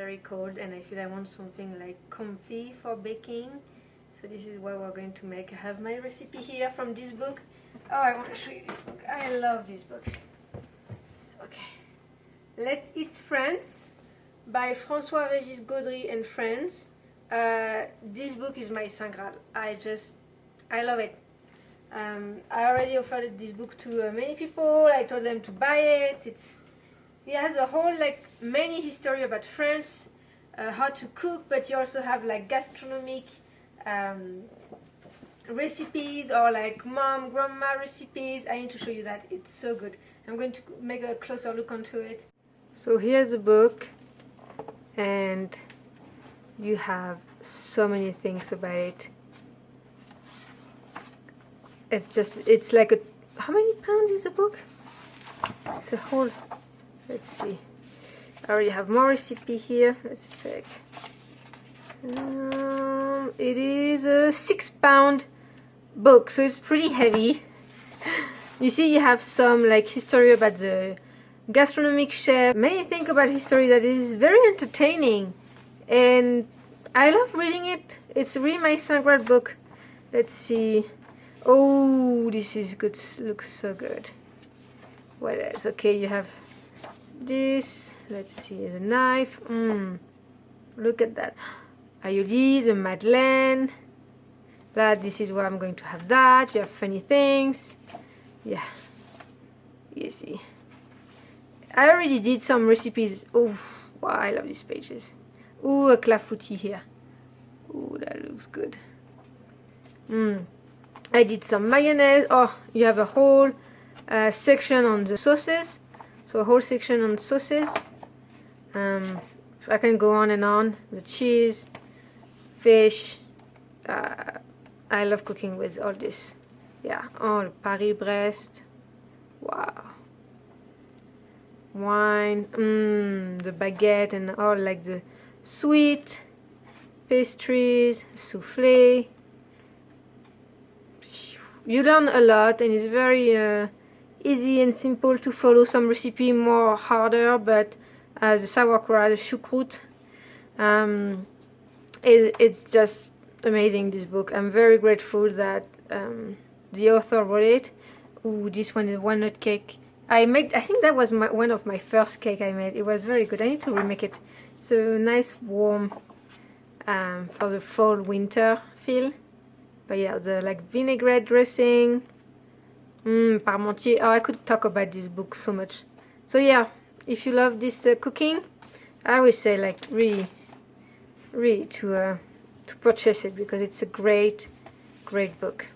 very cold and I feel I want something like comfy for baking. So this is what we're going to make. I have my recipe here from this book. Oh, I want to show you this book. I love this book. Okay. Let's Eat France by François-Régis Gaudry and friends. This book is my Saint Graal. I love it. I already offered this book to many people. I told them to buy it. It has a whole many history about France, how to cook, but you also have like gastronomic recipes or like mom, grandma recipes. I need to show you that. It's so good. I'm going to make a closer look onto it. So here's the book, and you have so many things about it. It's like a, how many pounds is the book? It's a whole, let's see. I already have more recipe here. Let's check. It is a 6-pound book, so it's pretty heavy. You see, you have some like history about the gastronomic chef. Many things about history that is very entertaining, and I love reading it. It's really my Saint Graal book. Let's see. Oh, this is good. Looks so good. What else? Okay, you have this. Let's see, the knife. Look at that. Aioli, the Madeleine. That this is where I'm going to have that. You have funny things. Yeah. You see. I already did some recipes. Oh, wow, I love these pages. Ooh, a clafoutis here. Ooh, that looks good. I did some mayonnaise. Oh, you have a whole section on the sauces. So a whole section on sauces. I can go on and on. The cheese, fish. I love cooking with all this. Yeah. Oh, Paris-Brest. Wow. Wine. The baguette and all like the sweet pastries, souffle. You learn a lot, and it's very easy and simple to follow. Some recipe more harder, but the sauerkraut, the choucroute, it's just amazing, this book. I'm very grateful that the author wrote it. Ooh, this one is walnut cake. I think that was one of my first cake I made. It was very good. I need to remake it. It's a nice warm for the fall winter feel. But yeah, the like vinaigrette dressing, Parmentier. Oh, I could talk about this book so much. So yeah, if you love this cooking, I would say like really to purchase it, because it's a great book.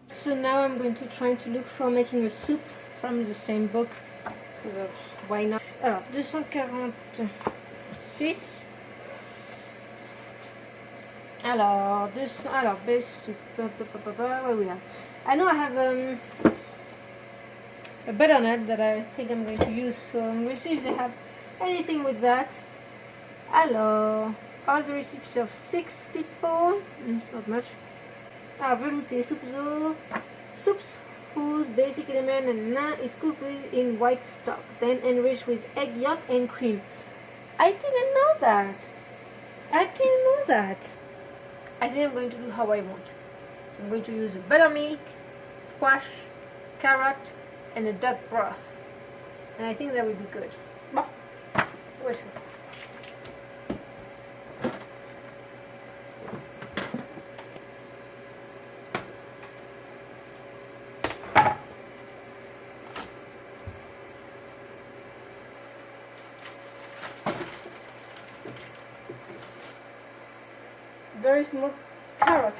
So now I'm going to try to look for making a soup from the same book. Why not? Alors 246. Alors, base soup. Where we are? I know I have a butternut that I think I'm going to use, so we'll see if they have anything with that. Alors, all the recipes of 6 people. It's not much. Velouté soups whose basic element and naan is cooked in white stock, then enriched with egg yolk and cream. I didn't know that. I think I'm going to do how I want. So I'm going to use buttermilk, squash, carrot, and a duck broth. And I think that will be good. Bon, we'll see. Very small carrot.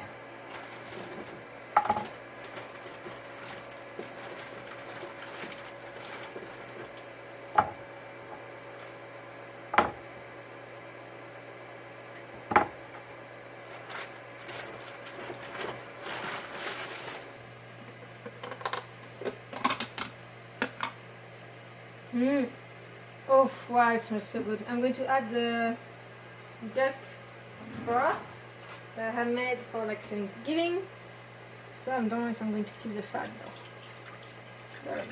Oh wow, it smells so good. I'm going to add the duck broth that I have made for like Thanksgiving. So I don't know if I'm going to keep the fat though.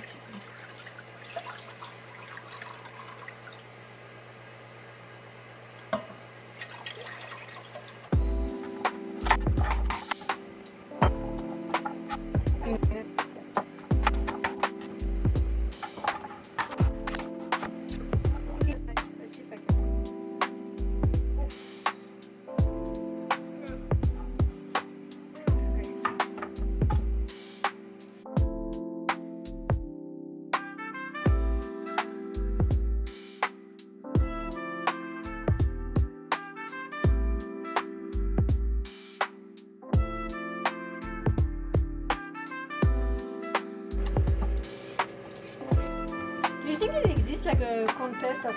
contest of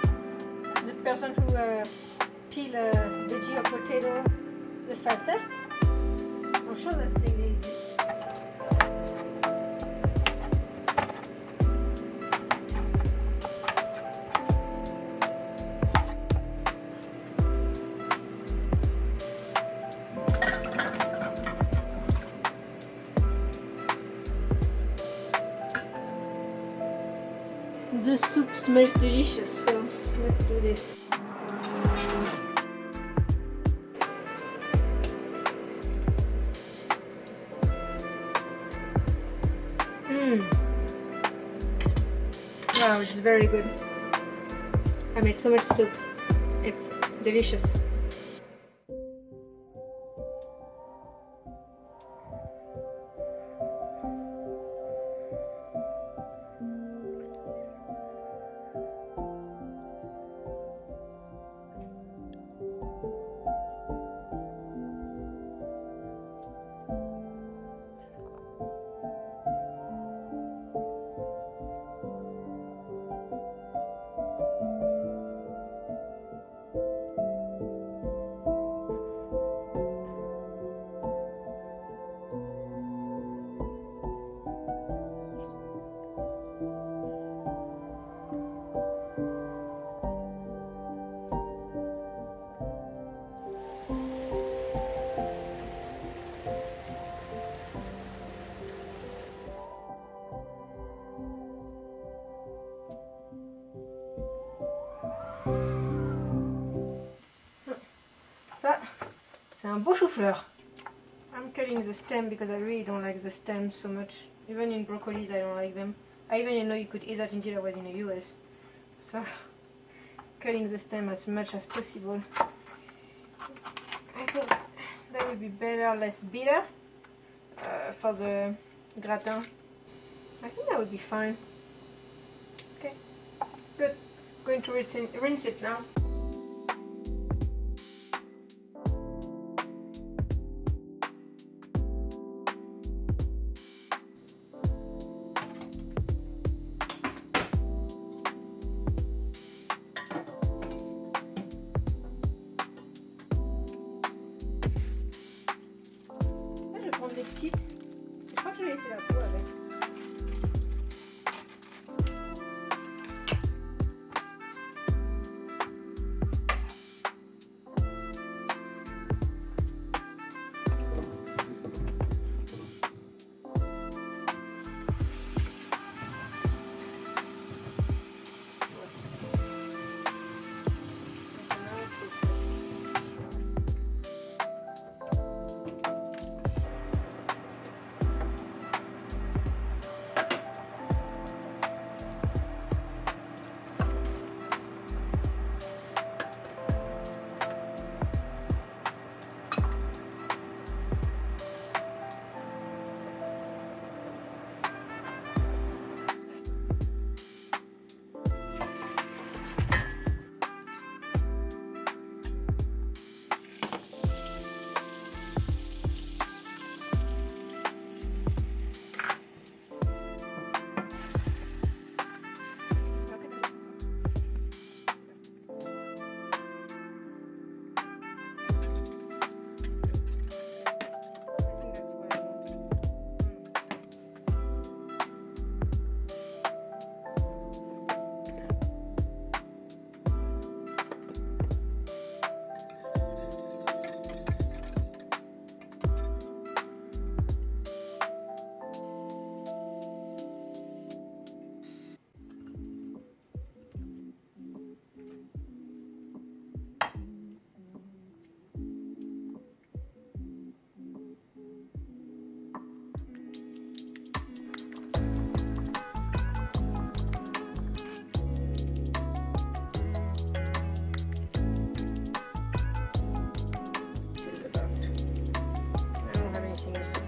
the person who peel a veggie or potato the fastest. I'm sure that thing exists. The soup smells delicious, so let's do this. Wow, it's very good. I made so much soup. It's delicious. Ça, c'est un beau chou-fleur. I'm cutting the stem because I really don't like the stem so much. Even in broccolis I don't like them. I even didn't know you could eat that until I was in the US. So, cutting the stem as much as possible. I think that would be better, less bitter for the gratin. I think that would be fine. Okay, good. Going to rinse it now. Des petites. Je crois que je vais laisser la peau avec.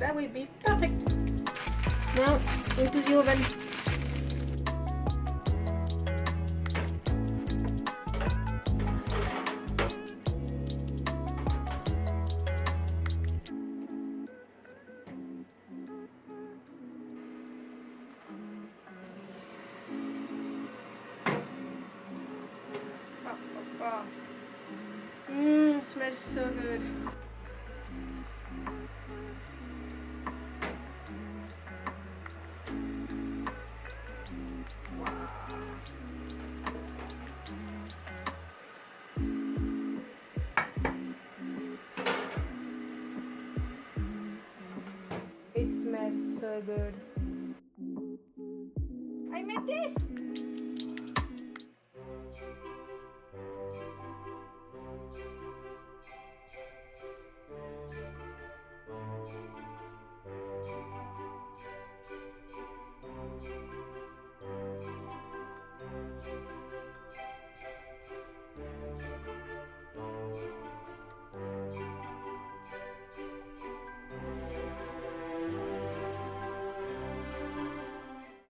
That will be perfect. Now into the oven. Wow. Smells so good. It smells so good. I made this!